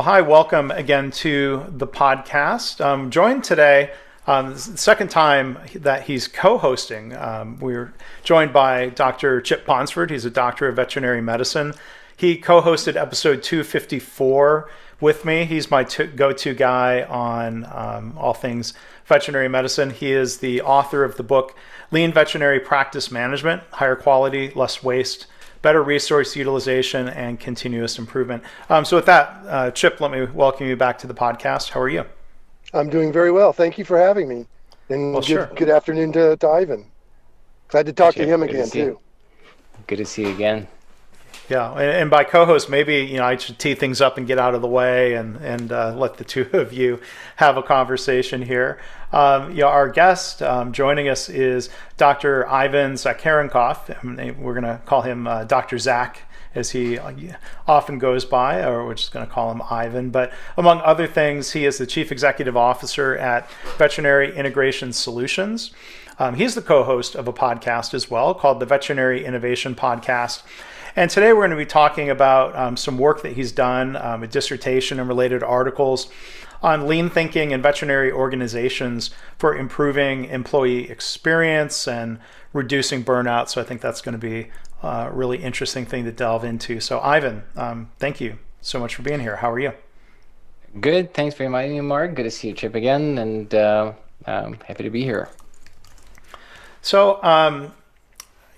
Well, hi, welcome again to the podcast. I'm joined today, this is the second time that he's co-hosting. We're joined by Dr. Chip Ponsford. He's a doctor of veterinary medicine. He co-hosted episode 254 with me. He's my go-to guy on all things veterinary medicine. He is the author of the book, Lean Veterinary Practice Management, Higher Quality, Less Waste, Better Resource Utilization, and Continuous Improvement. So with that, Chip, let me welcome you back to the podcast. How are you? I'm doing very well. Thank you for having me. And Well, sure. Good afternoon to Ivan. Glad to talk to him again, too. Good to see you again. Yeah, and by co-host, maybe I should tee things up and get out of the way and let the two of you have a conversation here. Our guest joining us is Dr. Ivan Zakharenkov. We're going to call him Dr. Zach, as he often goes by, or we're just going to call him Ivan. But among other things, he is the Chief Executive Officer at Veterinary Integration Solutions. He's the co-host of a podcast as well called the Veterinary Innovation Podcast. And today we're going to be talking about some work that he's done, a dissertation and related articles on lean thinking in veterinary organizations for improving employee experience and reducing burnout. So I think that's going to be a really interesting thing to delve into. So Ivan, thank you so much for being here. How are you? Good. Thanks for inviting me, Mark. Good to see you, Chip, again, and happy to be here. So,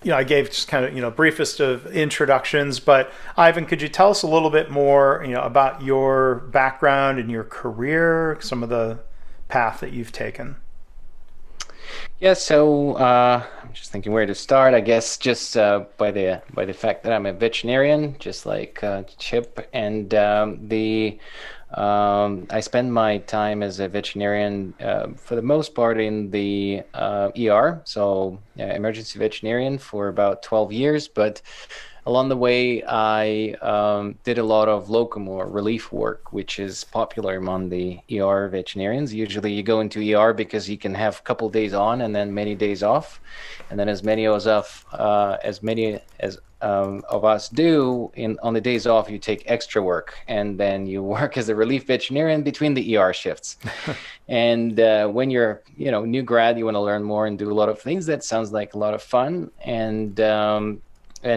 I gave just kind of, briefest of introductions, but Ivan, could you tell us a little bit more, about your background and your career, some of the path that you've taken? Yeah, so I'm just thinking where to start. I guess just by the fact that I'm a veterinarian, just like Chip, and I spend my time as a veterinarian for the most part in the ER, so emergency veterinarian for about 12 years. But along the way, I did a lot of locum or relief work, which is popular among the ER veterinarians. Usually you go into ER because you can have a couple of days on and then many days off. And then as many of us do, on the days off, you take extra work, and then you work as a relief veterinarian between the ER shifts. And when you're, new grad, you want to learn more and do a lot of things. That sounds like a lot of fun, and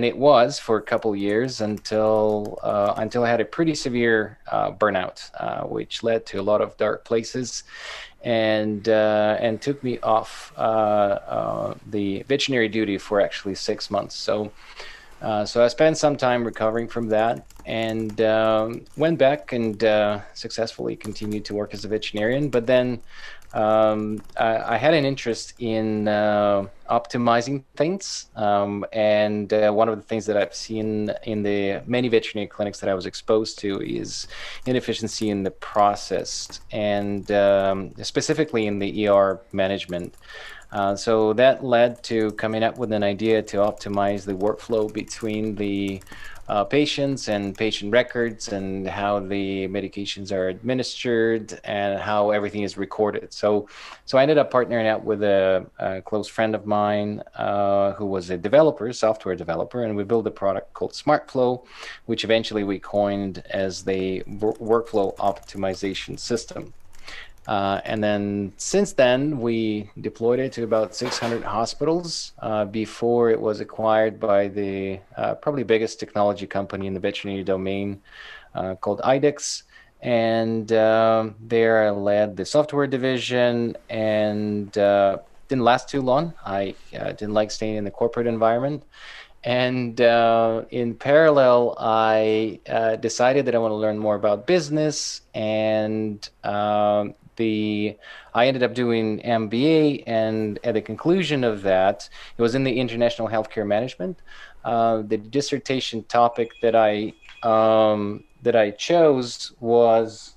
it was for a couple of years until I had a pretty severe burnout, which led to a lot of dark places, and took me off the veterinary duty for actually 6 months. So I spent some time recovering from that, and went back and successfully continued to work as a veterinarian. But then I had an interest in optimizing things, and one of the things that I've seen in the many veterinary clinics that I was exposed to is inefficiency in the process, and specifically in the ER management. So that led to coming up with an idea to optimize the workflow between the patients and patient records, and how the medications are administered, and how everything is recorded. So I ended up partnering up with a close friend of mine who was a software developer, and we built a product called SmartFlow, which eventually we coined as the workflow optimization system. And then since then, we deployed it to about 600 hospitals before it was acquired by the probably biggest technology company in the veterinary domain called IDEX. And there I led the software division, and didn't last too long. I didn't like staying in the corporate environment. And in parallel, I decided that I want to learn more about business, and I ended up doing MBA, and at the conclusion of that, it was in the international healthcare management. The dissertation topic that I chose was.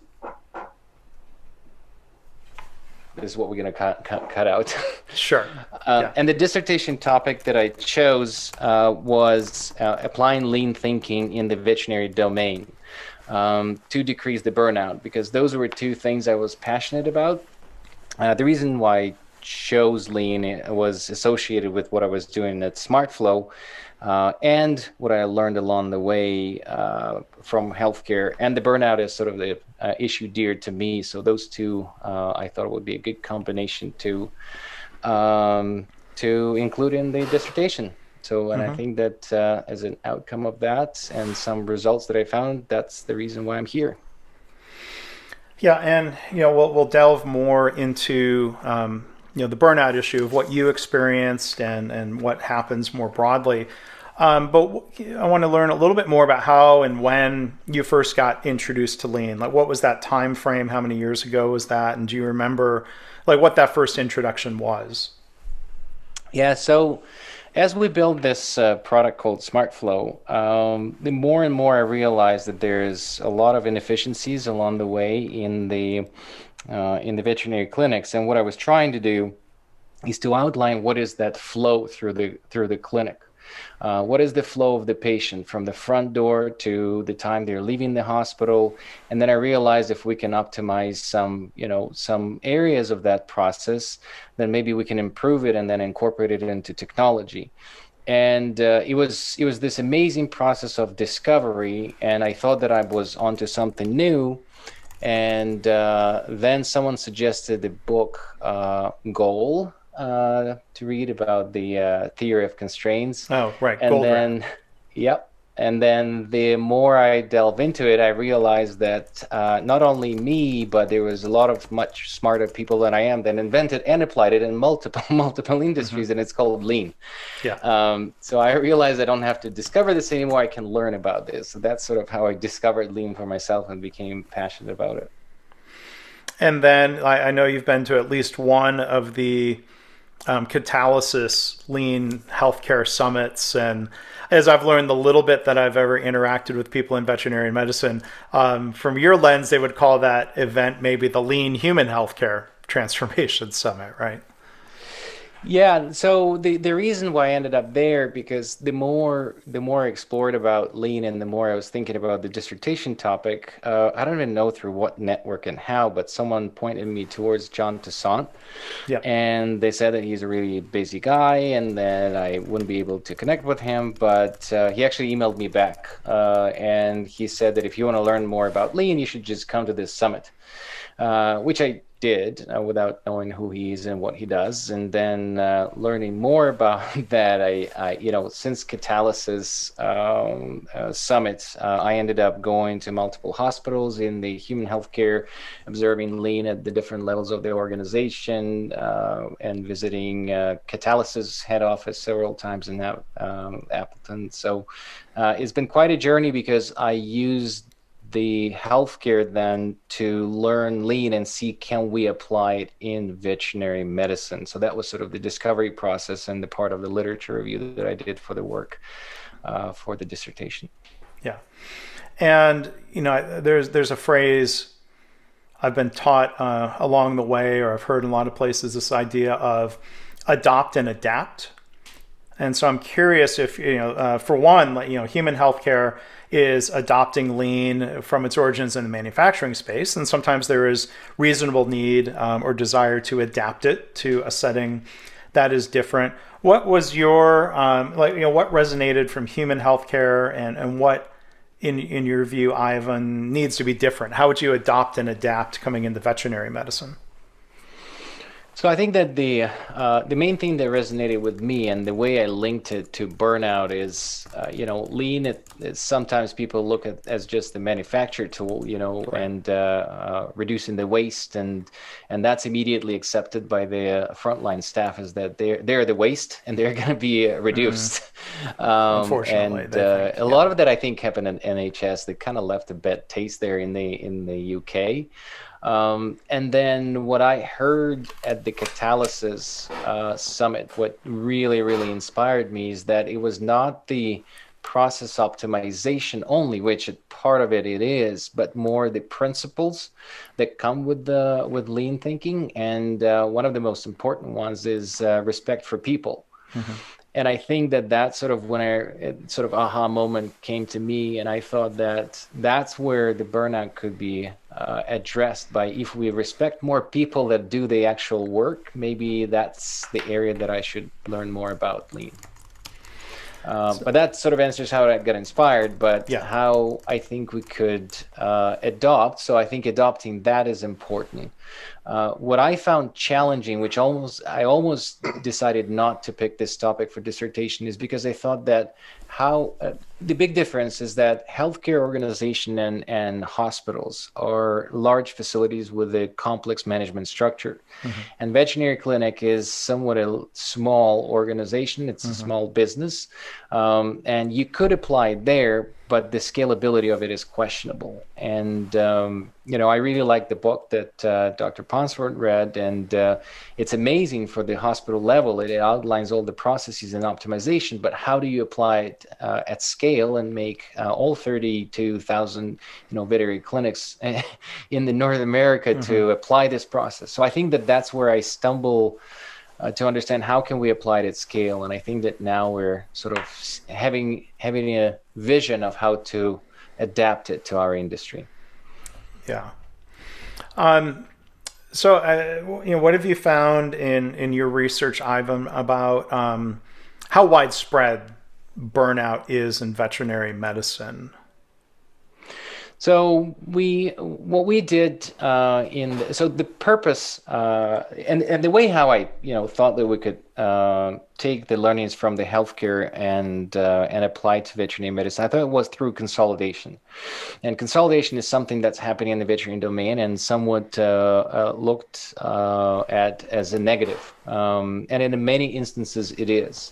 This is what we're going to cut out. Sure. Yeah. And the dissertation topic that I chose was applying lean thinking in the veterinary domain. To decrease the burnout, because those were two things I was passionate about. The reason why I chose lean was associated with what I was doing at SmartFlow, and what I learned along the way from healthcare. And the burnout is sort of the issue dear to me. So those two, I thought would be a good combination to include in the dissertation. So, and I think that as an outcome of that and some results that I found, that's the reason why I'm here. Yeah, and we'll delve more into the burnout issue of what you experienced and what happens more broadly. But I want to learn a little bit more about how and when you first got introduced to Lean. Like, what was that time frame? How many years ago was that? And do you remember like what that first introduction was? Yeah, so as we build this product called SmartFlow, the more and more I realize that there's a lot of inefficiencies along the way in the veterinary clinics. And what I was trying to do is to outline what is that flow through the clinic. What is the flow of the patient from the front door to the time they're leaving the hospital? And then I realized if we can optimize some areas of that process, then maybe we can improve it and then incorporate it into technology. And it was this amazing process of discovery, and I thought that I was onto something new. And then someone suggested the book Goal to read about the theory of constraints. Oh, right. And Gold then, yep. And then the more I delve into it, I realized that not only me, but there was a lot of much smarter people than I am that invented and applied it in multiple industries, and it's called Lean. Yeah. So I realized I don't have to discover this anymore. I can learn about this. So that's sort of how I discovered Lean for myself and became passionate about it. And then I know you've been to at least one of the Catalysis Lean healthcare summits, and as I've learned the little bit that I've ever interacted with people in veterinary medicine, from your lens, they would call that event maybe the Lean Human Healthcare Transformation Summit, right? Yeah, so the reason why I ended up there, because the more I explored about Lean and the more I was thinking about the dissertation topic, I don't even know through what network and how, but someone pointed me towards DeChant. Yeah. And they said that he's a really busy guy and that I wouldn't be able to connect with him, but he actually emailed me back and he said that if you want to learn more about Lean, you should just come to this summit, which I did without knowing who he is and what he does. And then learning more about that, I since Catalysis summit, I ended up going to multiple hospitals in the human healthcare, observing Lean at the different levels of the organization, and visiting Catalysis head office several times in Appleton. So it's been quite a journey because I used the healthcare then to learn Lean and see can we apply it in veterinary medicine. So that was sort of the discovery process and the part of the literature review that I did for the work for the dissertation. Yeah. And there's a phrase I've been taught along the way, or I've heard in a lot of places, this idea of adopt and adapt. And so I'm curious if, for one, human healthcare is adopting Lean from its origins in the manufacturing space. And sometimes there is reasonable need or desire to adapt it to a setting that is different. What was your, what resonated from human healthcare and what, in your view, Ivan, needs to be different? How would you adopt and adapt coming into veterinary medicine? So I think that the main thing that resonated with me and the way I linked it to burnout is, Lean. Sometimes people look at as just the manufacture tool, right, and reducing the waste, and that's immediately accepted by the frontline staff as that they're the waste and they're going to be reduced. Unfortunately, and a lot of that I think happened in NHS. They kind of left a bad taste there in the UK. And then what I heard at the Catalysis summit, what really, really inspired me is that it was not the process optimization only, which part of it is, but more the principles that come with Lean thinking. And one of the most important ones is respect for people. Mm-hmm. And I think that sort of sort of aha moment came to me, and I thought that that's where the burnout could be addressed by, if we respect more people that do the actual work, maybe that's the area that I should learn more about Lean. But that sort of answers how I got inspired, but Yeah. how I think we could adopt. So I think adopting that is important. What I found challenging, which I almost decided not to pick this topic for dissertation, is because I thought that the big difference is that healthcare organization and hospitals are large facilities with a complex management structure. And veterinary clinic is somewhat a small organization. It's a small business. And you could apply it there, but the scalability of it is questionable. And, I really like the book that Dr. Ponsford read, and it's amazing for the hospital level. It outlines all the processes and optimization, but how do you apply it at scale and make all 32,000, veterinary clinics in the North America to apply this process? So I think that that's where I stumble to understand how can we apply it at scale. And I think that now we're sort of having a vision of how to adapt it to our industry. Yeah. So, what have you found in your research, Ivan, about how widespread burnout is in veterinary medicine? So what we did so the purpose and the way how I thought that we could take the learnings from the healthcare and apply to veterinary medicine, I thought it was through consolidation. And consolidation is something that's happening in the veterinary domain and somewhat looked at as a negative, and in many instances it is.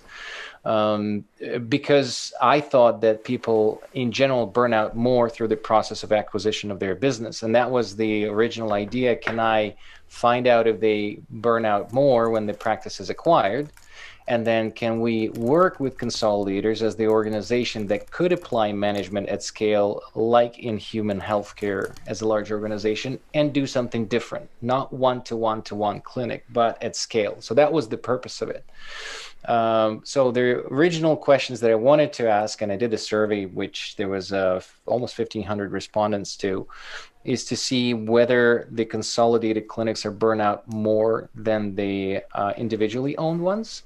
Because I thought that people in general burn out more through the process of acquisition of their business. And that was the original idea. Can I find out if they burn out more when the practice is acquired? And then can we work with consolidators as the organization that could apply management at scale, like in human healthcare as a large organization, and do something different, not one-to-one clinic, but at scale. So that was the purpose of it. So the original questions that I wanted to ask, and I did a survey, which there was almost 1,500 respondents to, is to see whether the consolidated clinics are burnt out more than the individually owned ones.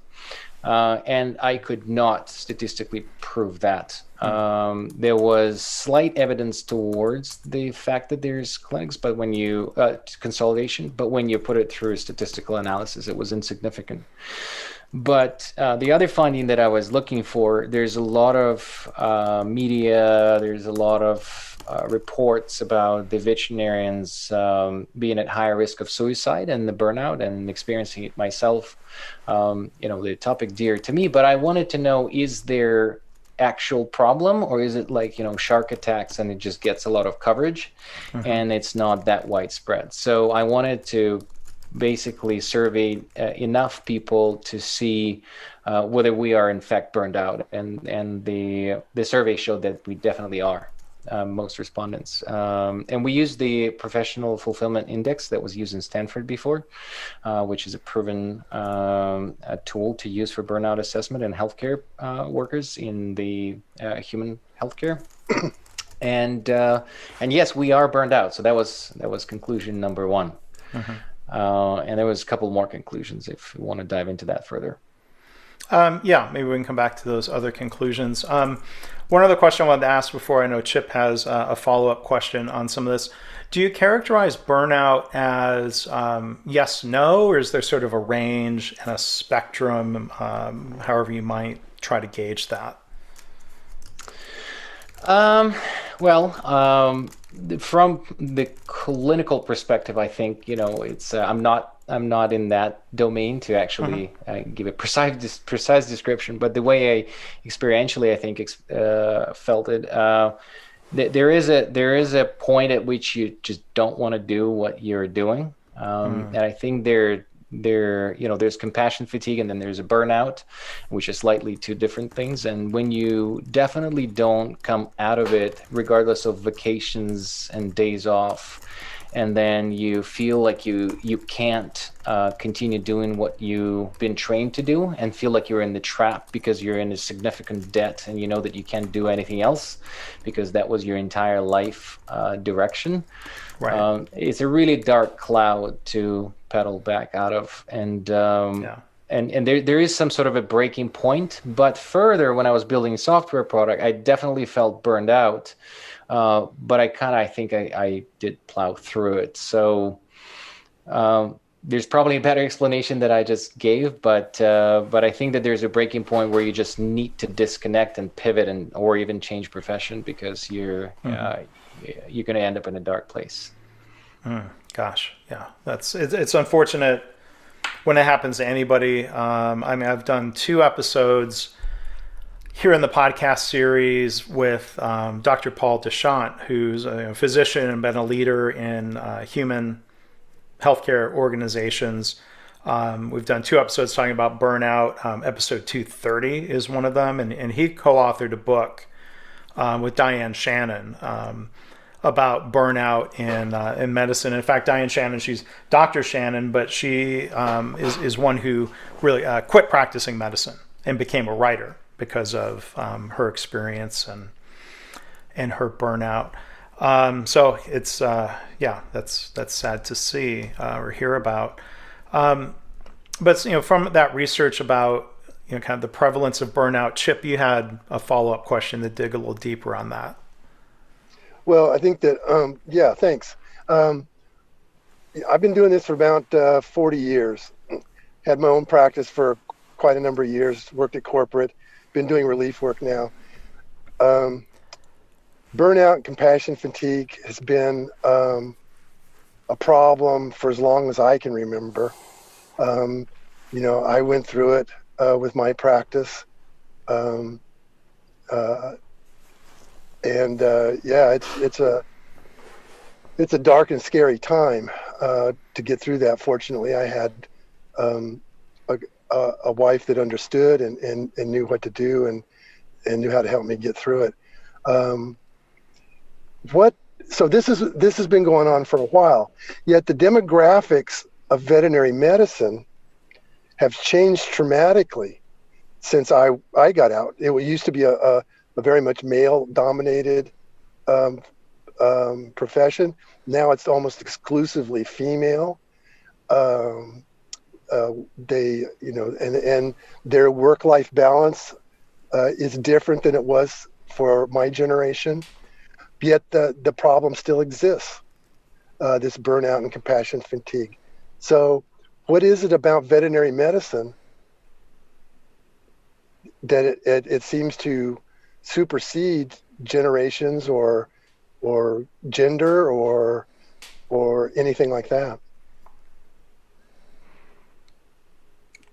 And I could not statistically prove that. There was slight evidence towards the fact that there's clinics, but when you consolidation, but when you put it through statistical analysis, it was insignificant. But the other finding that I was looking for, there's a lot of media, there's a lot of reports about the veterinarians being at higher risk of suicide and the burnout, and experiencing it myself. The topic dear to me, but I wanted to know, is there actual problem, or is it like shark attacks and it just gets a lot of coverage and it's not that widespread? So I wanted to basically survey enough people to see whether we are in fact burned out, and the survey showed that we definitely are. Most respondents, and we used the professional fulfillment index that was used in Stanford before, which is a proven a tool to use for burnout assessment in healthcare workers in the human healthcare. And yes, we are burned out. So that was conclusion number one. And there was a couple more conclusions if you want to dive into that further. Maybe we can come back to those other conclusions. One other question I wanted to ask before, I know Chip has a follow-up question on some of this. Do you characterize burnout as yes, no, or is there sort of a range and a spectrum, however you might try to gauge that? From the clinical perspective, I think it's I'm not in that domain to actually give a precise description. But the way I experientially, I think, felt it, there is a point at which you just don't want to do what you're doing, and I think there's compassion fatigue, and then there's a burnout, which is slightly two different things. And when you definitely don't come out of it, regardless of vacations and days off, and then you feel like you can't continue doing what you've been trained to do, and feel like you're in the trap because you're in a significant debt, and you know that you can't do anything else because that was your entire life direction. Right. It's a really dark cloud to pedal back out of, and and there is some sort of a breaking point. But further, when I was building a software product, I definitely felt burned out. But I think I did plow through it. So there's probably a better explanation that I just gave, but I think that there's a breaking point where you just need to disconnect and pivot, or even change profession, because you're going to end up in a dark place. Gosh, yeah, it's unfortunate when it happens to anybody. I mean, I've done 2 episodes here in the podcast series with Dr. Paul DeChant, who's a physician and been a leader in human healthcare organizations. We've done 2 episodes talking about burnout. Episode 230 is one of them, and he co-authored a book with Diane Shannon about burnout in medicine. In fact, Diane Shannon, she's Dr. Shannon, but she is one who really quit practicing medicine and became a writer because of her experience and her burnout. So it's that's sad to see or hear about. But from that research about kind of the prevalence of burnout, Chip, you had a follow-up question to dig a little deeper on that. Well, I think that thanks. I've been doing this for about 40 years. Had my own practice for quite a number of years. Worked at corporate. Been doing relief work now. Burnout and compassion fatigue has been a problem for as long as I can remember. I went through it with my practice. It's a dark and scary time to get through that. Fortunately, I had a wife that understood and knew what to do and knew how to help me get through it. So this has been going on for a while, yet the demographics of veterinary medicine have changed dramatically since I got out. It used to be a very much male-dominated profession. Now it's almost exclusively female. They, and their work-life balance is different than it was for my generation. Yet the problem still exists, this burnout and compassion fatigue. So what is it about veterinary medicine that it seems to supersede generations or gender or anything like that?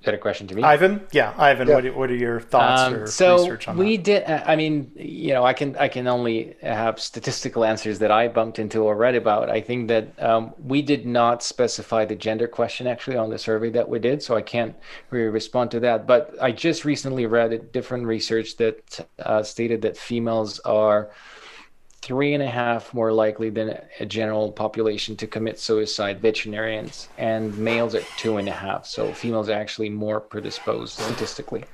Is that a question to me? Ivan? Yeah, Ivan, yeah. What are your thoughts or research on that? We did, I can only have statistical answers that I bumped into or read about. I think that we did not specify the gender question actually on the survey that we did, so I can't really respond to that. But I just recently read a different research that stated that females are 3.5 more likely than a general population to commit suicide, veterinarians, and males are 2.5. So females are actually more predisposed statistically.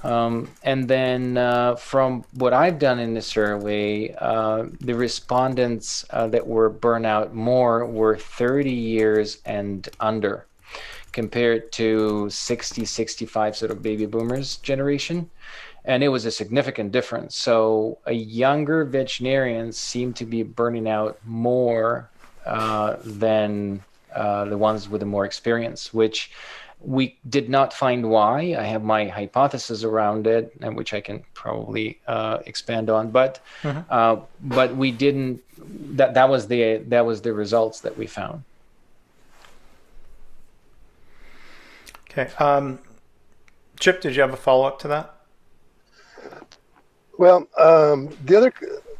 And then from what I've done in the survey, the respondents that were burnout more were 30 years and under, compared to 60, 65 sort of baby boomers generation. And it was a significant difference. So a younger veterinarians seem to be burning out more than the ones with the more experience, which we did not find why. I have my hypothesis around it, and which I can probably expand on. But we didn't. That was the results that we found. Okay, Chip, did you have a follow-up to that? Well,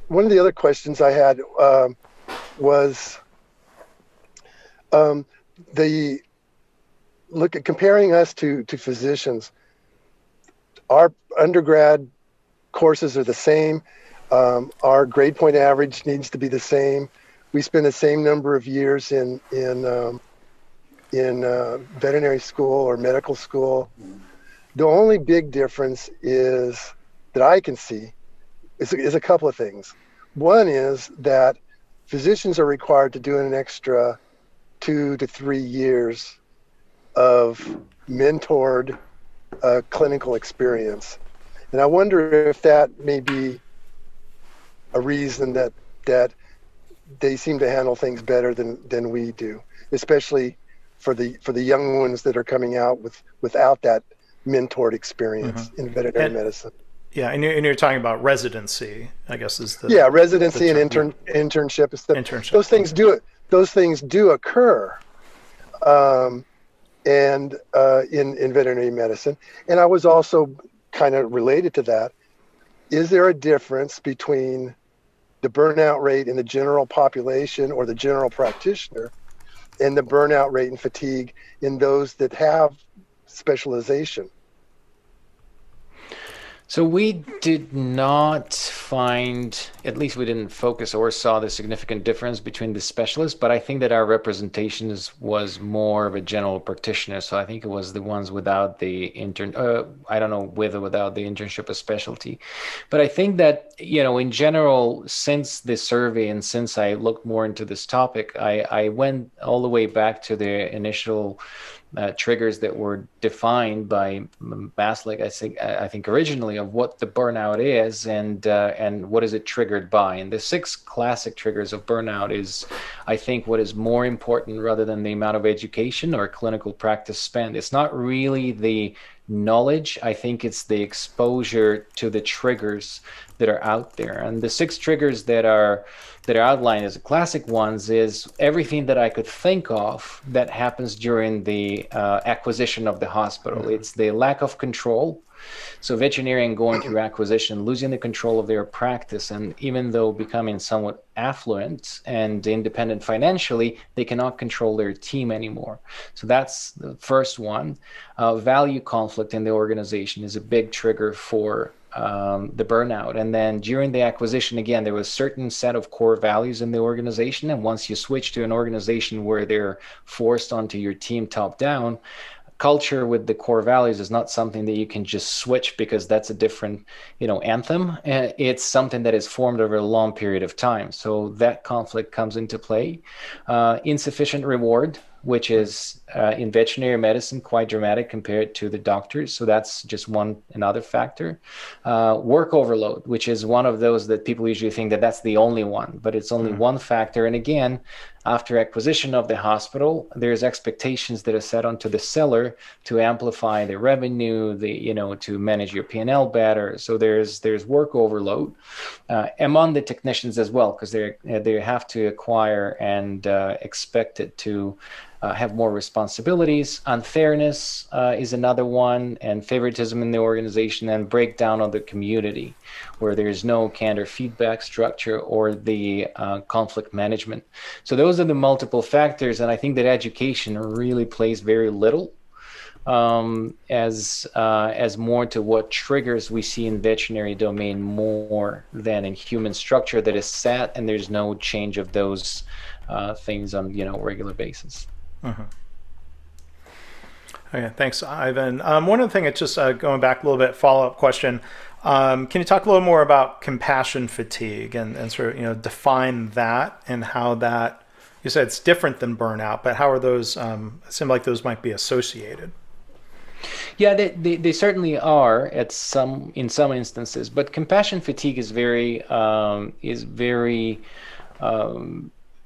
one of the other questions I had was comparing us to physicians. Our undergrad courses are the same. Our grade point average needs to be the same. We spend the same number of years in veterinary school or medical school. The only big difference is that I can see is a couple of things. One is that physicians are required to do an extra 2 to 3 years of mentored clinical experience. And I wonder if that may be a reason that they seem to handle things better than we do, especially for the young ones that are coming out without that mentored experience in veterinary medicine. Yeah, and you're talking about residency, I guess is the residency the and term. internship. Internship. Those things do occur, and in veterinary medicine. And I was also kind of related to that. Is there a difference between the burnout rate in the general population or the general practitioner and the burnout rate and fatigue in those that have specialization? So we did not find, at least we didn't focus or saw the significant difference between the specialists, but I think that our representation was more of a general practitioner. So I think it was the ones without the I don't know, with or without the internship of specialty. But I think that, in general, since the survey and since I looked more into this topic, I went all the way back to the initial triggers that were defined by Maslick, I think originally, of what the burnout is and what is it triggered by. And the 6 classic triggers of burnout is, I think, what is more important rather than the amount of education or clinical practice spent. It's not really the knowledge. I think it's the exposure to the triggers that are out there. And the 6 triggers that are outlined as the classic ones is everything that I could think of that happens during the acquisition of the hospital. It's the lack of control. So veterinarian going through acquisition, losing the control of their practice, and even though becoming somewhat affluent and independent financially, they cannot control their team anymore. So that's the first one. Value conflict in the organization is a big trigger for the burnout. And then during the acquisition, again, there was a certain set of core values in the organization. And once you switch to an organization where they're forced onto your team top down, culture with the core values is not something that you can just switch because that's a different, anthem. It's something that is formed over a long period of time. So that conflict comes into play. Insufficient reward, which is in veterinary medicine quite dramatic compared to the doctors. So that's just another factor. Work overload, which is one of those that people usually think that that's the only one, but it's only one factor. And again, after acquisition of the hospital, there's expectations that are set onto the seller to amplify the revenue, to manage your P&L better. So there's work overload among the technicians as well, because they have to acquire and expect it to have more responsibilities. Unfairness is another one, and favoritism in the organization, and breakdown of the community, where there's no candor feedback structure or the conflict management. So those are the multiple factors, and I think that education really plays very little as more to what triggers we see in veterinary domain more than in human structure that is set, and there's no change of those things on regular basis. Mm-hmm. Okay, thanks, Ivan. One other thing, it's just going back a little bit, follow-up question. Can you talk a little more about compassion fatigue and sort of define that and how that, you said it's different than burnout, but how are those, it seem like those might be associated? Yeah, they certainly are in some instances, but compassion fatigue is very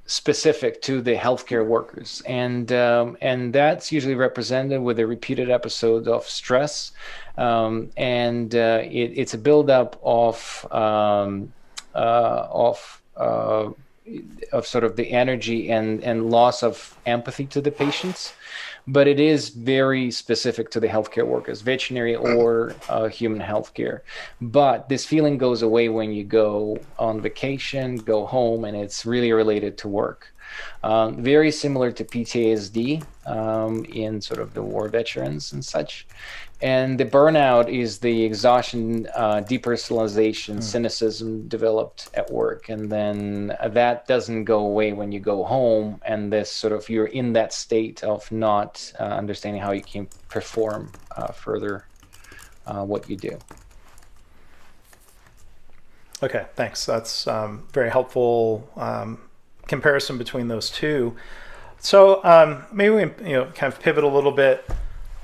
specific to the healthcare workers, and that's usually represented with a repeated episode of stress, and it's a buildup of sort of the energy and loss of empathy to the patients. But it is very specific to the healthcare workers, veterinary or human healthcare. But this feeling goes away when you go on vacation, go home, and it's really related to work. Very similar to PTSD in sort of the war veterans and such. And the burnout is the exhaustion, depersonalization, cynicism developed at work. And then that doesn't go away when you go home. And this sort of, you're in that state of not understanding how you can perform further what you do. Okay, thanks. That's very helpful comparison between those two. So maybe we kind of pivot a little bit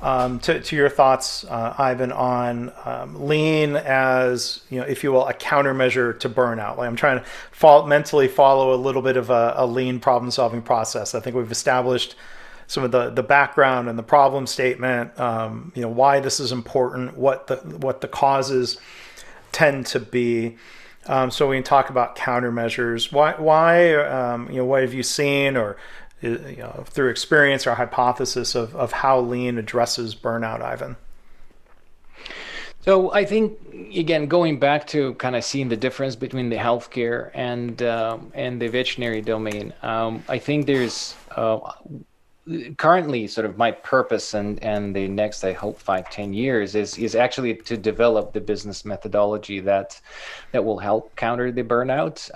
to your thoughts, Ivan, on lean as, if you will, a countermeasure to burnout. Like I'm trying to mentally follow a little bit of a lean problem-solving process. I think we've established some of the background and the problem statement. Why this is important, what the causes tend to be. So we can talk about countermeasures. Why what have you seen, or through experience or hypothesis of how lean addresses burnout, Ivan? So I think, again, going back to kind of seeing the difference between the healthcare and the veterinary domain, I think there's currently sort of my purpose and the next, I hope, 5-10 years is actually to develop the business methodology that will help counter the burnout.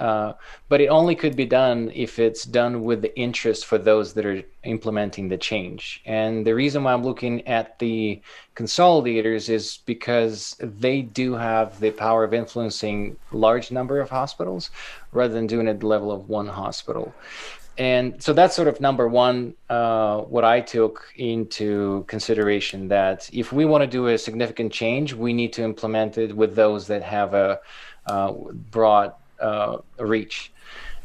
But it only could be done if it's done with the interest for those that are implementing the change. And the reason why I'm looking at the consolidators is because they do have the power of influencing large number of hospitals rather than doing it at the level of one hospital. And so that's sort of number one, what I took into consideration, that if we want to do a significant change, we need to implement it with those that have a broad reach.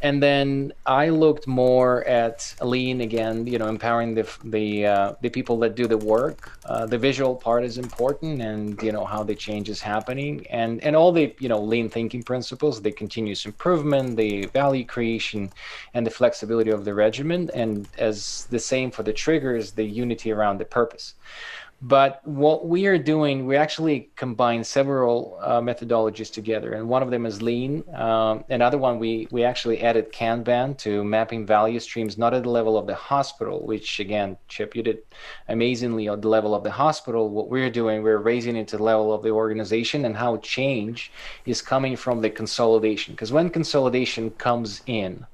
And then I looked more at lean again, empowering the people that do the work. The visual part is important, and how the change is happening, and all the lean thinking principles, the continuous improvement, the value creation, and the flexibility of the regimen, and as the same for the triggers, the unity around the purpose. But what we are doing, we actually combine several methodologies together, and one of them is lean. Another one, we actually added Kanban to mapping value streams, not at the level of the hospital, which again, Chip, you did amazingly at the level of the hospital. What we're doing, we're raising it to the level of the organization, and how change is coming from the consolidation. Because when consolidation comes in,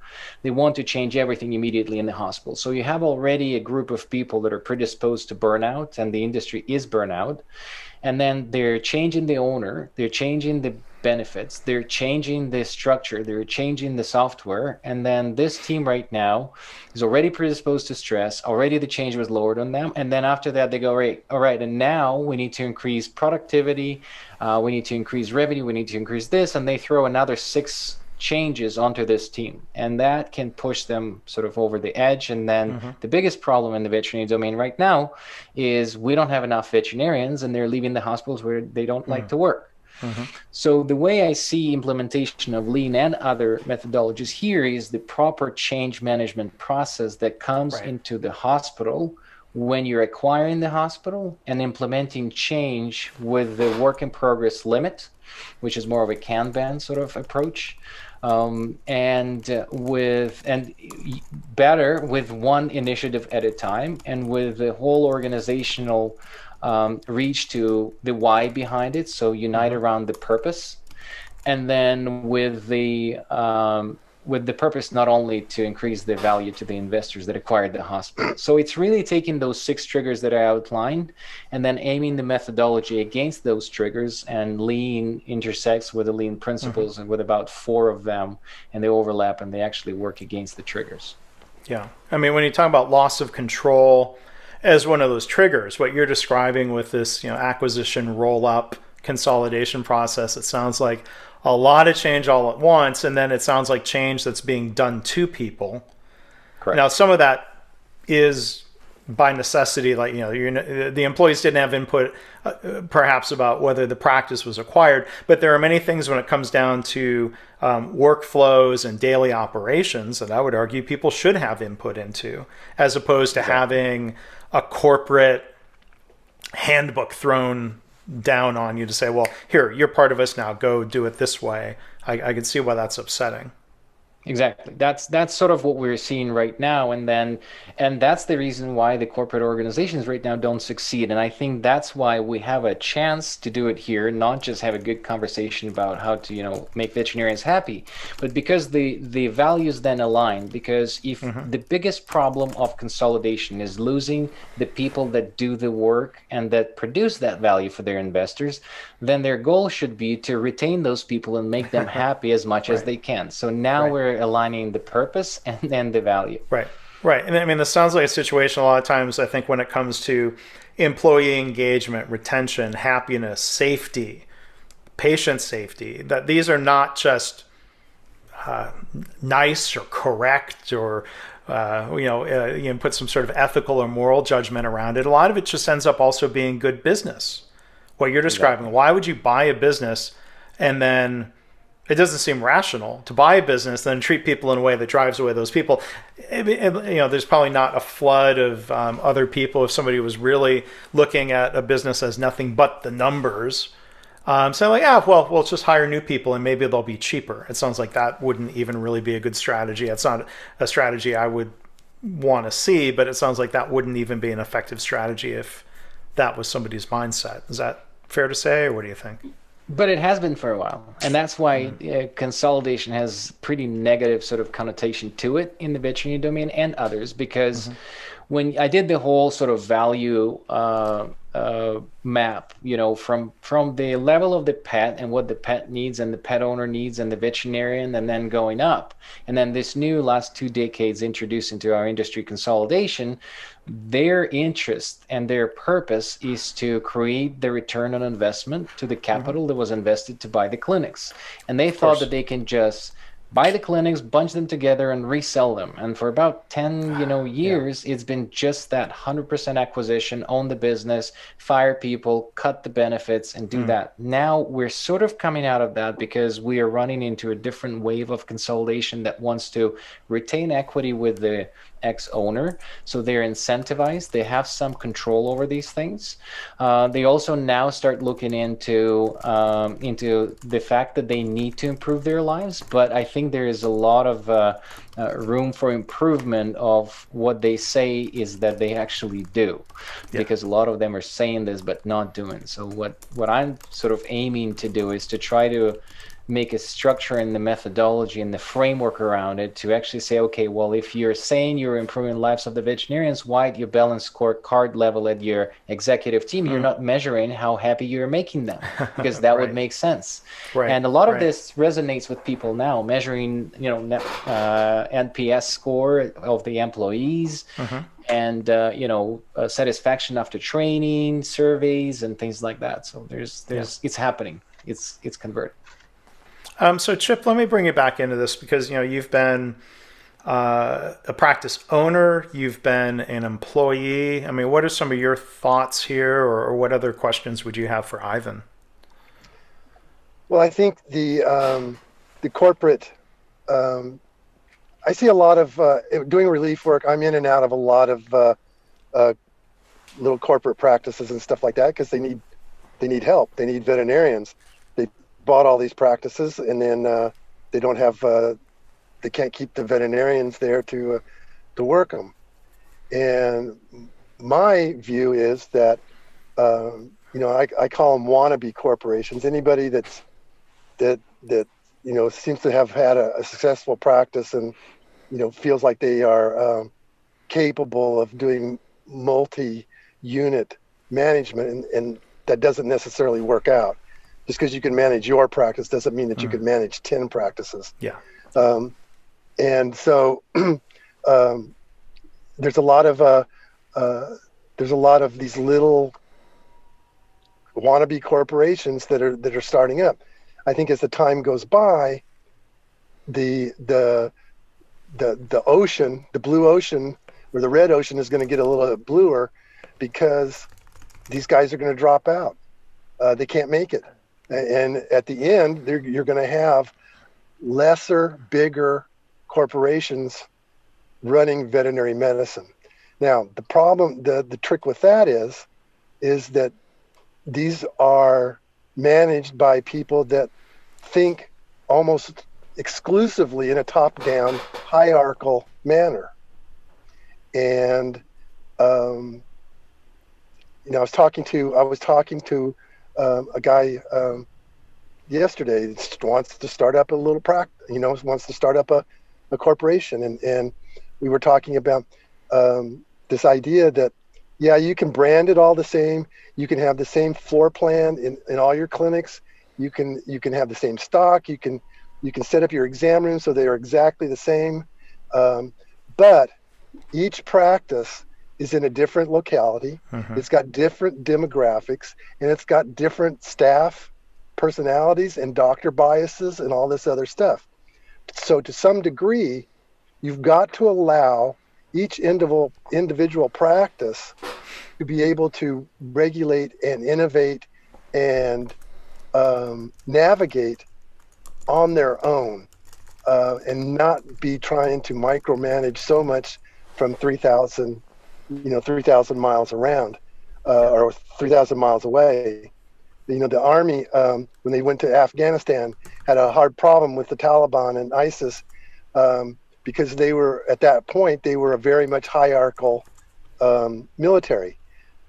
they want to change everything immediately in the hospital. So you have already a group of people that are predisposed to burnout, and the industry is burnout. And then they're changing the owner, they're changing the benefits, they're changing the structure, they're changing the software. And then this team right now is already predisposed to stress, already the change was lowered on them. And then after that, they go, all right, and now we need to increase productivity, we need to increase revenue, we need to increase this. And they throw another 6 changes onto this team, and that can push them sort of over the edge. And then the biggest problem in the veterinary domain right now is we don't have enough veterinarians, and they're leaving the hospitals where they don't like to work. So the way I see implementation of lean and other methodologies here is the proper change management process that comes into the hospital when you're acquiring the hospital, and implementing change with the work in progress limit, which is more of a Kanban sort of approach. And better with one initiative at a time, and with the whole organizational reach to the why behind it. So unite around the purpose, and then with the purpose not only to increase the value to the investors that acquired the hospital. So it's really taking those 6 triggers that I outlined, and then aiming the methodology against those triggers. And lean intersects with the lean principles, and with about 4 of them, and they overlap, and they actually work against the triggers. Yeah. I mean, when you talk about loss of control as one of those triggers, what you're describing with this, acquisition roll-up consolidation process, it sounds like a lot of change all at once, and then it sounds like change that's being done to people. Correct. Now, some of that is by necessity, like the employees didn't have input, perhaps about whether the practice was acquired. But there are many things when it comes down to workflows and daily operations that I would argue people should have input into, as opposed to having a corporate handbook thrown down on you to say, well, here, you're part of us now, go do it this way. I can see why that's upsetting. Exactly. That's sort of what we're seeing right now, and that's the reason why the corporate organizations right now don't succeed. And I think that's why we have a chance to do it here, not just have a good conversation about how to make veterinarians happy, but because the values then align. Because if the biggest problem of consolidation is losing the people that do the work and that produce that value for their investors, then their goal should be to retain those people and make them happy as much as they can. So now we're aligning the purpose and the value. Right. Right. And I mean, this sounds like a situation a lot of times, I think, when it comes to employee engagement, retention, happiness, safety, patient safety, that these are not just nice or correct or you know, put some sort of ethical or moral judgment around it. A lot of it just ends up also being good business. What you're describing. Exactly. Why would you buy a business and then it doesn't seem rational to buy a business then treat people in a way that drives away those people? You know, there's probably not a flood of other people if somebody was really looking at a business as nothing but the numbers. So like, yeah, well, we'll just hire new people and maybe they'll be cheaper. It sounds like that wouldn't even really be a good strategy. It's not a strategy I would want to see, but it sounds like that wouldn't even be an effective strategy if that was somebody's mindset. Is that fair to say, or what do you think? But it has been for a while, and that's why consolidation has pretty negative sort of connotation to it in the veterinary domain and others, because when I did the whole sort of value map, you know, from the level of the pet and what the pet needs and the pet owner needs and the veterinarian, and then going up, and then this new last 2 decades introduced into our industry consolidation, their interest and their purpose is to create the return on investment to the capital that was invested to buy the clinics. And they thought that they can just buy the clinics, bunch them together, and resell them. And for about 10 years, it's been just that 100% acquisition, own the business, fire people, cut the benefits, and do that. Now we're sort of coming out of that because we are running into a different wave of consolidation that wants to retain equity with the ex-owner, so they're incentivized, they have some control over these things. They also now start looking into the fact that they need to improve their lives, but I think there is a lot of room for improvement of what they say is that they actually do, because a lot of them are saying this but not doing. So what I'm sort of aiming to do is to try to make a structure in the methodology and the framework around it to actually say, okay, well, if you're saying you're improving the lives of the veterinarians, why at your balance scorecard level at your executive team, you're not measuring how happy you're making them, because that would make sense. And a lot of this resonates with people now, measuring, NPS score of the employees and, satisfaction after training, surveys and things like that. So there's it's happening. It's converting. So Chip, let me bring you back into this because, you've been a practice owner, you've been an employee. I mean, what are some of your thoughts here, or what other questions would you have for Ivan? Well, I think the corporate, I see a lot of, doing relief work, I'm in and out of a lot of little corporate practices and stuff like that because they need help. They need veterinarians. They bought all these practices, and then they don't have they can't keep the veterinarians there to work them. And my view is that I call them wannabe corporations. Anybody that seems to have had a successful practice and feels like they are capable of doing multi-unit management, and that doesn't necessarily work out. Just because you can manage your practice doesn't mean that you can manage 10 practices. Yeah. And so there's a lot of these little wannabe corporations that are starting up. I think as the time goes by, the ocean, the blue ocean or the red ocean, is going to get a little bit bluer because these guys are going to drop out. They can't make it. And at the end, you're going to have lesser, bigger corporations running veterinary medicine. Now, the problem, the trick with that is that these are managed by people that think almost exclusively in a top-down, hierarchical manner. And I was talking to a guy yesterday that wants to start up a little practice, wants to start up a corporation, and we were talking about this idea that you can brand it all the same, you can have the same floor plan in all your clinics, you can have the same stock, you can set up your exam room so they are exactly the same, but Each practice is in a different locality. It's got different demographics, and it's got different staff personalities and doctor biases and all this other stuff. So to some degree, you've got to allow each individual practice to be able to regulate and innovate and navigate on their own, and not be trying to micromanage so much from 3,000 miles around, or 3,000 miles away. The army, when they went to Afghanistan, had a hard problem with the Taliban and ISIS, because they were, at that point, they were a very much hierarchical military.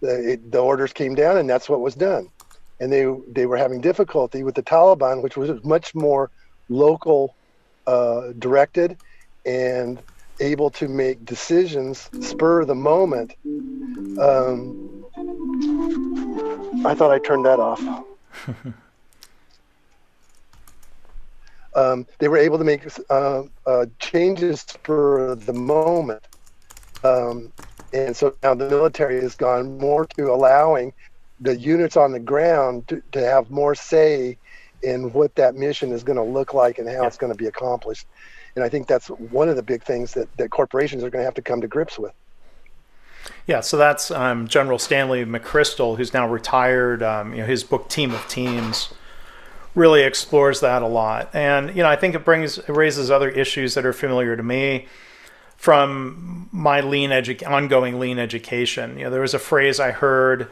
The orders came down, and that's what was done. And they were having difficulty with the Taliban, which was much more local directed and able to make decisions spur of the moment. I thought I turned that off. They were able to make changes spur of the moment. And so now the military has gone more to allowing the units on the ground to have more say in what that mission is going to look like and how it's going to be accomplished. And I think that's one of the big things that corporations are going to have to come to grips with. Yeah, so that's General Stanley McChrystal, who's now retired. His book Team of Teams really explores that a lot. And I think it raises other issues that are familiar to me from my ongoing lean education. There was a phrase I heard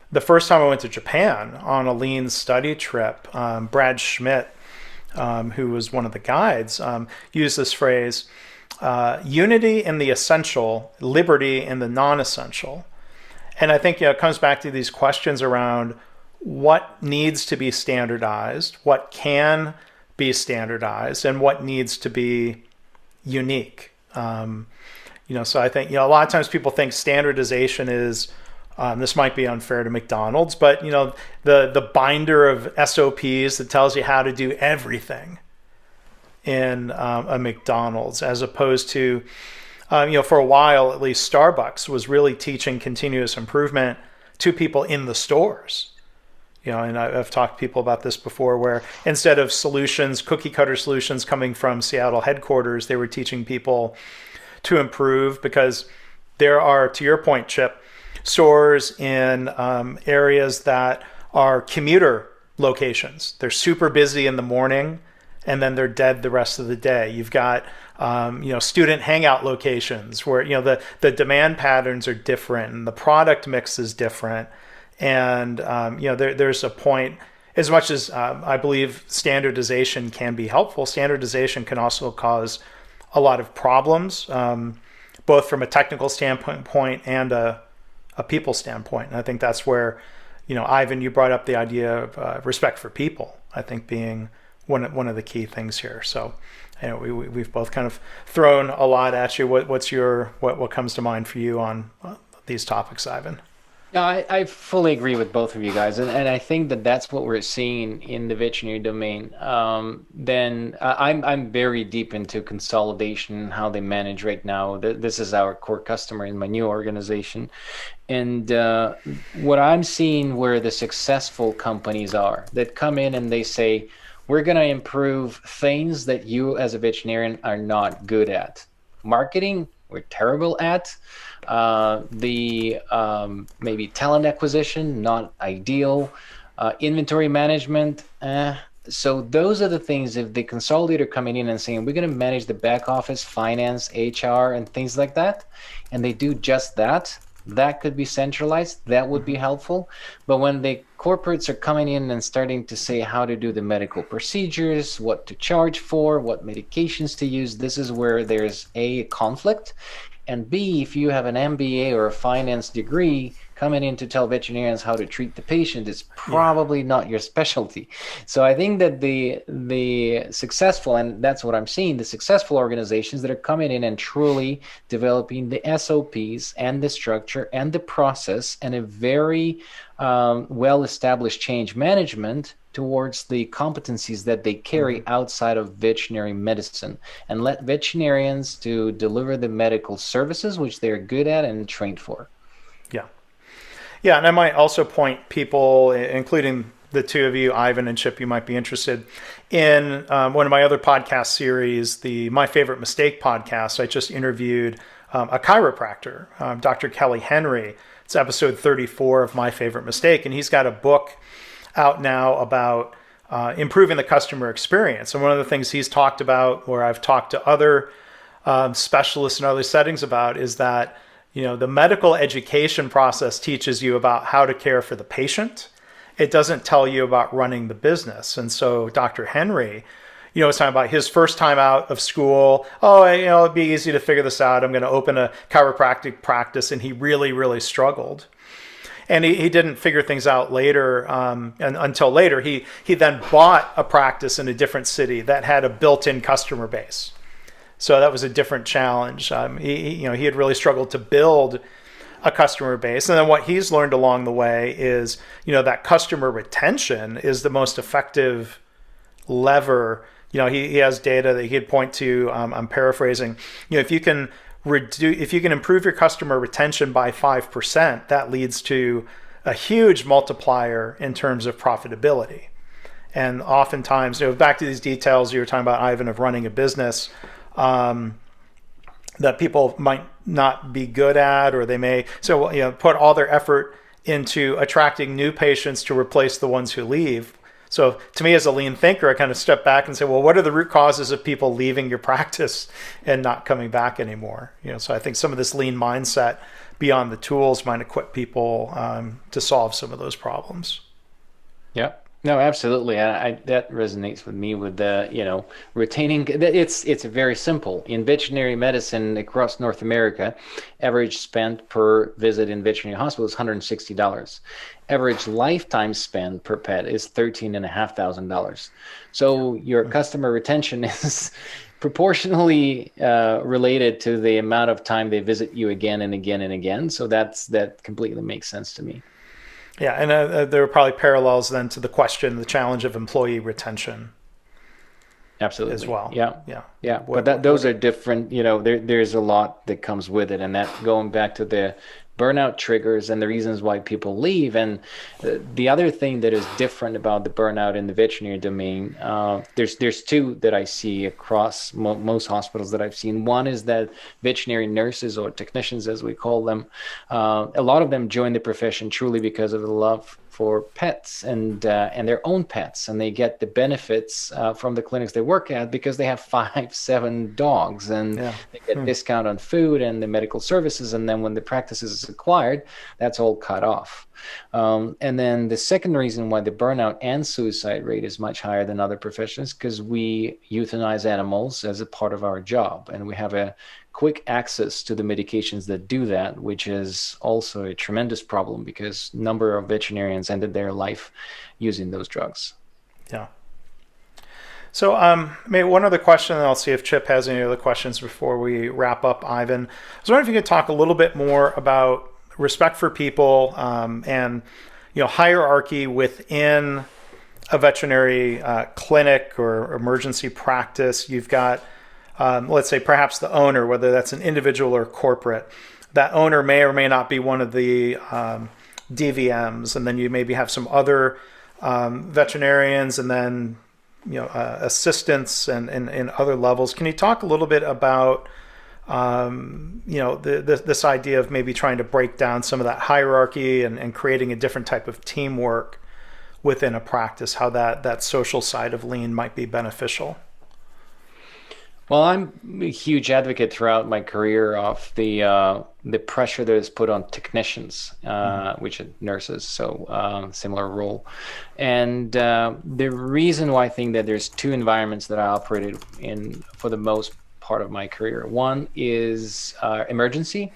the first time I went to Japan on a lean study trip. Brad Schmidt, who was one of the guides, used this phrase: unity in the essential, liberty in the non-essential. And I think it comes back to these questions around what needs to be standardized, what can be standardized, and what needs to be unique. So I think a lot of times people think standardization is this might be unfair to McDonald's, but the binder of SOPs that tells you how to do everything in a McDonald's, as opposed to, for a while, at least Starbucks was really teaching continuous improvement to people in the stores. And I've talked to people about this before, where instead of cookie cutter solutions coming from Seattle headquarters, they were teaching people to improve, because there are, to your point, Chip, stores in areas that are commuter locations. They're super busy in the morning, and then they're dead the rest of the day. You've got student hangout locations where the demand patterns are different and the product mix is different. And there's a point, as much as I believe standardization can be helpful, standardization can also cause a lot of problems, both from a technical standpoint and a people standpoint. And I think that's where, Ivan, you brought up the idea of respect for people, I think being one of the key things here. So we've both kind of thrown a lot at you. What comes to mind for you on these topics, Ivan? No, I fully agree with both of you guys, and I think that's what we're seeing in the veterinary domain. I'm very deep into consolidation, how they manage right now. This is our core customer in my new organization, and what I'm seeing where the successful companies are that come in and they say, we're going to improve things that you as a veterinarian are not good at. Marketing, we're terrible at. Maybe talent acquisition, not ideal. Inventory management. So those are the things, if the consolidator coming in and saying, we're going to manage the back office, finance, HR, and things like that, and they do just that, that could be centralized. That would be helpful. But when the corporates are coming in and starting to say how to do the medical procedures, what to charge for, what medications to use, this is where there's a conflict. And B, if you have an MBA or a finance degree, coming in to tell veterinarians how to treat the patient is probably not your specialty. So I think that the successful, and that's what I'm seeing, the successful organizations that are coming in and truly developing the SOPs and the structure and the process and a very well-established change management towards the competencies that they carry outside of veterinary medicine, and let veterinarians to deliver the medical services which they're good at and trained for. Yeah, and I might also point people, including the two of you, Ivan and Chip, you might be interested in one of my other podcast series, the My Favorite Mistake podcast. I just interviewed a chiropractor, Dr. Kelly Henry. It's episode 34 of My Favorite Mistake, and he's got a book out now about improving the customer experience. And one of the things he's talked about, or I've talked to other specialists in other settings about, is that the medical education process teaches you about how to care for the patient. It doesn't tell you about running the business. And so Dr. Henry, was talking about his first time out of school. It'd be easy to figure this out. I'm going to open a chiropractic practice. And he really, really struggled. And he didn't figure things out later, and until later. He then bought a practice in a different city that had a built-in customer base. So that was a different challenge. He had really struggled to build a customer base. And then what he's learned along the way is, that customer retention is the most effective lever. He has data that he'd point to. I'm paraphrasing. If you can improve your customer retention by 5%, that leads to a huge multiplier in terms of profitability. And oftentimes, back to these details you were talking about, Ivan, of running a business, that people might not be good at, or they may put all their effort into attracting new patients to replace the ones who leave. So to me, as a lean thinker, I kind of step back and say, well, what are the root causes of people leaving your practice and not coming back anymore? So I think some of this lean mindset beyond the tools might equip people to solve some of those problems. Yeah. No, absolutely. And that resonates with me with the, retaining. It's very simple. In veterinary medicine across North America, average spend per visit in veterinary hospital is $160. Average lifetime spend per pet is $13,500. So your customer retention is proportionally related to the amount of time they visit you again and again and again. So that completely makes sense to me. Yeah, and there are probably parallels then to the challenge of employee retention. Absolutely. As well. Yeah. But those are different. There's a lot that comes with it, and that going back to the burnout triggers and the reasons why people leave. And the other thing that is different about the burnout in the veterinary domain, there's two that I see across most hospitals that I've seen. One is that veterinary nurses, or technicians as we call them, a lot of them join the profession truly because of the love for pets and their own pets, and they get the benefits from the clinics they work at because they have 5-7 dogs, and they get discount on food and the medical services. And then when the practice is acquired, that's all cut off. And then the second reason why the burnout and suicide rate is much higher than other professions, because we euthanize animals as a part of our job, and we have a quick access to the medications that do that, which is also a tremendous problem because a number of veterinarians ended their life using those drugs. Yeah. So maybe one other question, and I'll see if Chip has any other questions before we wrap up, Ivan. I was wondering if you could talk a little bit more about respect for people and hierarchy within a veterinary clinic or emergency practice. You've got let's say perhaps the owner, whether that's an individual or corporate. That owner may or may not be one of the DVMs, and then you maybe have some other veterinarians, and then assistants and other levels. Can you talk a little bit about this idea of maybe trying to break down some of that hierarchy and creating a different type of teamwork within a practice, how that social side of lean might be beneficial? Well, I'm a huge advocate throughout my career of the pressure that is put on technicians, which are nurses, so similar role. And the reason why I think that there's two environments that I operated in for the most part of my career. One is emergency,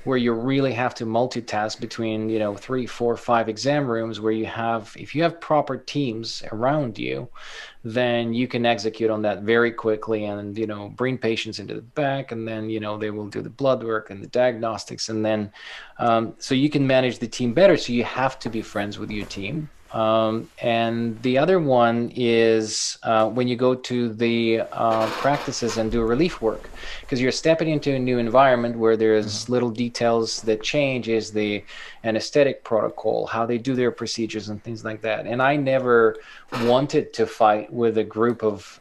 where you really have to multitask between, 3, 4, 5 exam rooms, where if you have proper teams around you, then you can execute on that very quickly and, bring patients into the back, and then, they will do the blood work and the diagnostics. And then, so you can manage the team better. So you have to be friends with your team. And the other one is when you go to the practices and do relief work, because you're stepping into a new environment where there's little details that change, is the anesthetic protocol, how they do their procedures and things like that. And I never wanted to fight with a group of,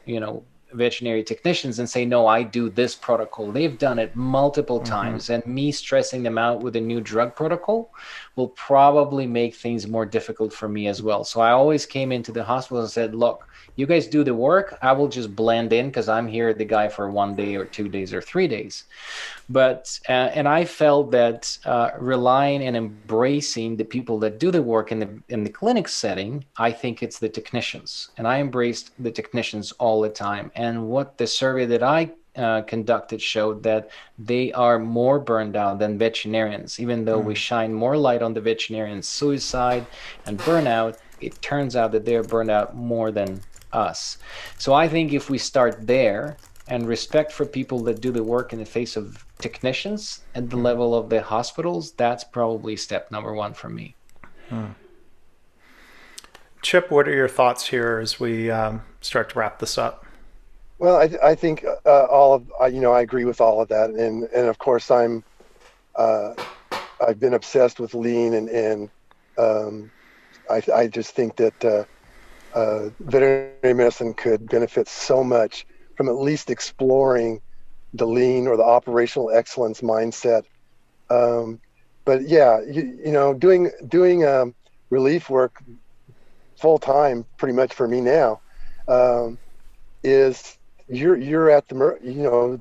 veterinary technicians and say, no, I do this protocol. They've done it multiple times, and me stressing them out with a new drug protocol will probably make things more difficult for me as well. So I always came into the hospital and said, look, you guys do the work. I will just blend in because I'm here, the guy, for 1 day or 2 days or 3 days. But, and I felt that relying and embracing the people that do the work in the clinic setting, I think it's the technicians. And I embraced the technicians all the time. And what the survey that I conducted showed that they are more burned out than veterinarians. Even though we shine more light on the veterinarians' suicide and burnout, it turns out that they're burned out more than us. So I think if we start there, and respect for people that do the work in the face of technicians at the level of the hospitals, that's probably step number one for me. Chip, what are your thoughts here as we start to wrap this up? Well, I think I agree with all of that, and of course I've been obsessed with lean, and I just think that veterinary medicine could benefit so much from at least exploring the lean or the operational excellence mindset. But yeah, doing relief work full time, pretty much for me now, is you're at the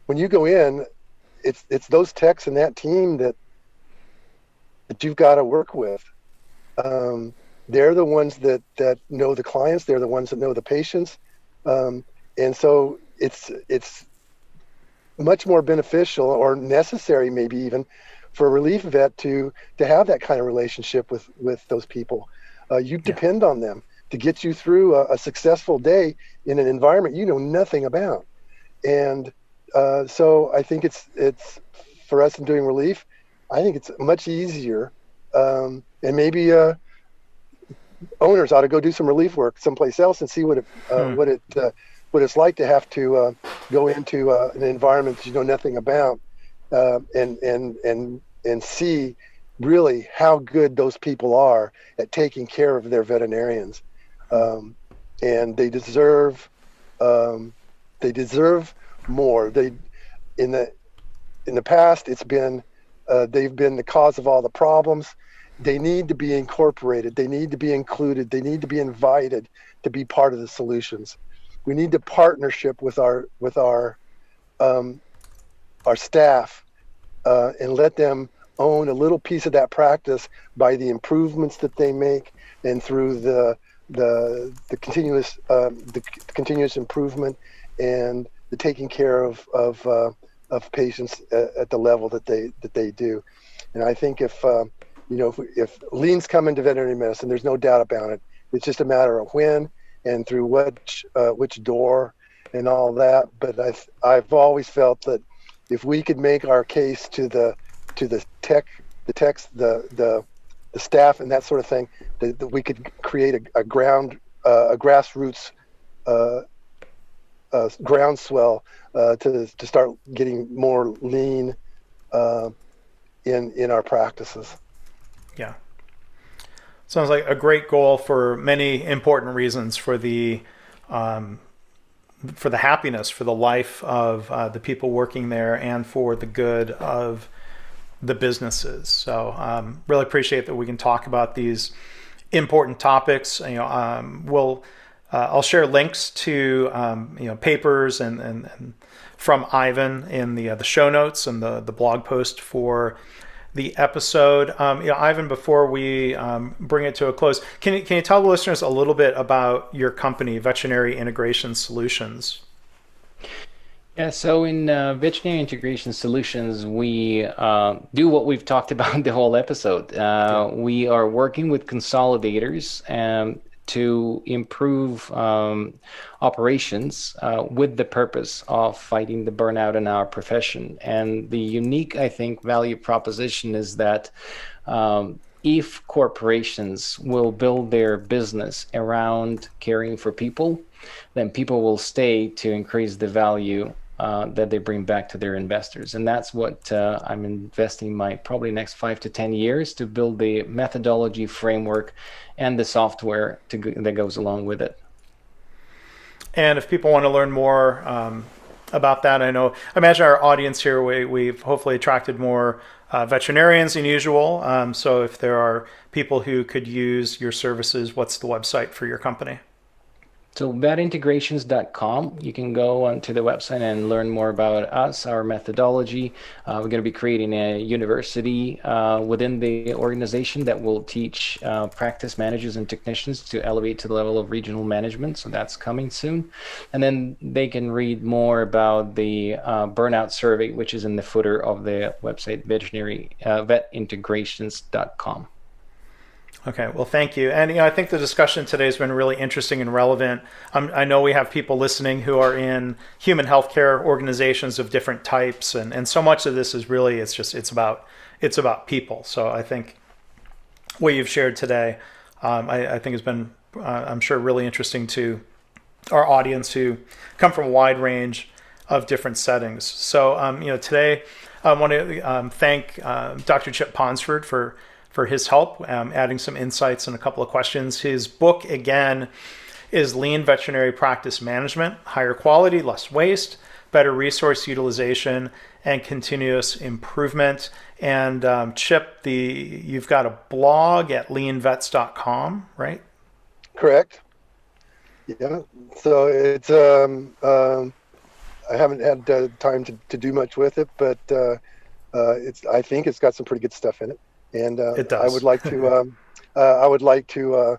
when you go in, it's those techs and that team that you've got to work with. They're the ones that know the clients. They're the ones that know the patients. And so it's much more beneficial, or necessary maybe even, for a relief vet to have that kind of relationship with those people. You depend on them to get you through a successful day in an environment you know nothing about. And so I think it's for us in doing relief, I think it's much easier. And maybe owners ought to go do some relief work someplace else and see what it's like to have to go into an environment that you know nothing about, and see really how good those people are at taking care of their veterinarians, and they deserve more. In the past, it's been they've been the cause of all the problems. They need to be incorporated. They need to be included. They need to be invited to be part of the solutions. We need to partnership with our staff, and let them own a little piece of that practice by the improvements that they make, and through the continuous improvement and the taking care of patients at the level that they do. And I think if lean's come into veterinary medicine, there's no doubt about it. It's just a matter of when and through which door and all that. But I've always felt that if we could make our case to the techs, the staff, and that sort of thing, that we could create a grassroots groundswell to start getting more lean in our practices. Yeah. Sounds like a great goal for many important reasons, for the happiness, for the life of the people working there, and for the good of the businesses. So really appreciate that we can talk about these important topics. I'll share links to papers and from Ivan in the show notes and the blog post for the episode. Ivan, before we bring it to a close, can you tell the listeners a little bit about your company, Veterinary Integration Solutions? Yeah, so in Veterinary Integration Solutions, we do what we've talked about the whole episode. We are working with consolidators to improve operations with the purpose of fighting the burnout in our profession. And the unique, I think, value proposition is that if corporations will build their business around caring for people, then people will stay to increase the value that they bring back to their investors. And that's what I'm investing my probably next 5 to 10 years to build the methodology framework and the software that goes along with it. And if people want to learn more about that, I imagine our audience here, we've hopefully attracted more veterinarians than usual. So if there are people who could use your services, what's the website for your company? So vetintegrations.com, you can go onto the website and learn more about us, our methodology. We're going to be creating a university within the organization that will teach practice managers and technicians to elevate to the level of regional management. So that's coming soon. And then they can read more about the burnout survey, which is in the footer of the website, vetintegrations.com. Okay, well, thank you. And I think the discussion today has been really interesting and relevant. I know we have people listening who are in human healthcare organizations of different types, and so much of this is really it's about people. So I think what you've shared today, I think has been I'm sure really interesting to our audience who come from a wide range of different settings. So today I want to thank Dr. Chip Ponsford for his help, adding some insights and a couple of questions. His book, again, is Lean Veterinary Practice Management, Higher Quality, Less Waste, Better Resource Utilization, and Continuous Improvement. And Chip, you've got a blog at leanvets.com, right? Correct. Yeah. So it's I haven't had time to do much with it, but I think it's got some pretty good stuff in it. And it does. I would like to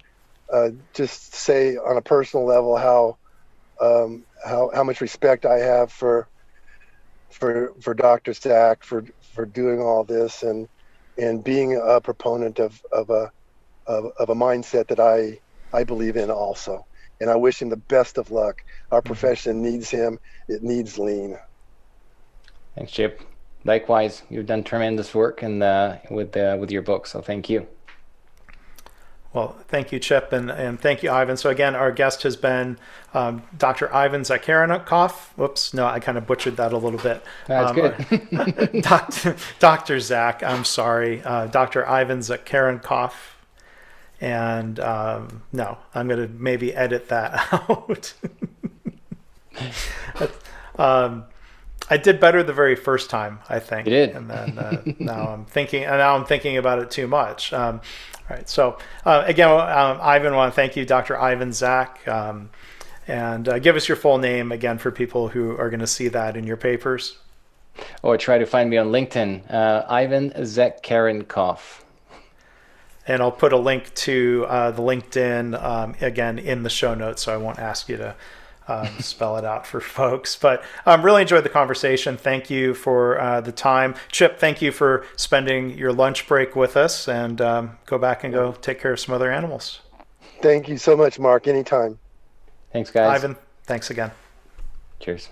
just say on a personal level how much respect I have for Dr. Zach for doing all this and being a proponent of a mindset that I believe in also. And I wish him the best of luck. Our profession needs him. It needs Lean. Thanks, Chip. Likewise, you've done tremendous work and with your book, so thank you. Well, thank you, Chip, and thank you, Ivan. So again, our guest has been Dr. Ivan Zakharenkov. Whoops, no, I kind of butchered that a little bit. That's good. Dr. Zach, I'm sorry, Dr. Ivan Zakharenkov. And no, I'm going to maybe edit that out. I did better the very first time, I think. You did. And then now I'm thinking about it too much. All right. So again, Ivan, I want to thank you, Dr. Ivan Zach, and give us your full name again for people who are going to see that in your papers. Or try to find me on LinkedIn, Ivan Zakharenkov. And I'll put a link to the LinkedIn again in the show notes, so I won't ask you to spell it out for folks. But really enjoyed the conversation. Thank you for the time. Chip, thank you for spending your lunch break with us, and go back and go take care of some other animals. Thank you so much, Mark. Anytime. Thanks, guys. Ivan, thanks again. Cheers.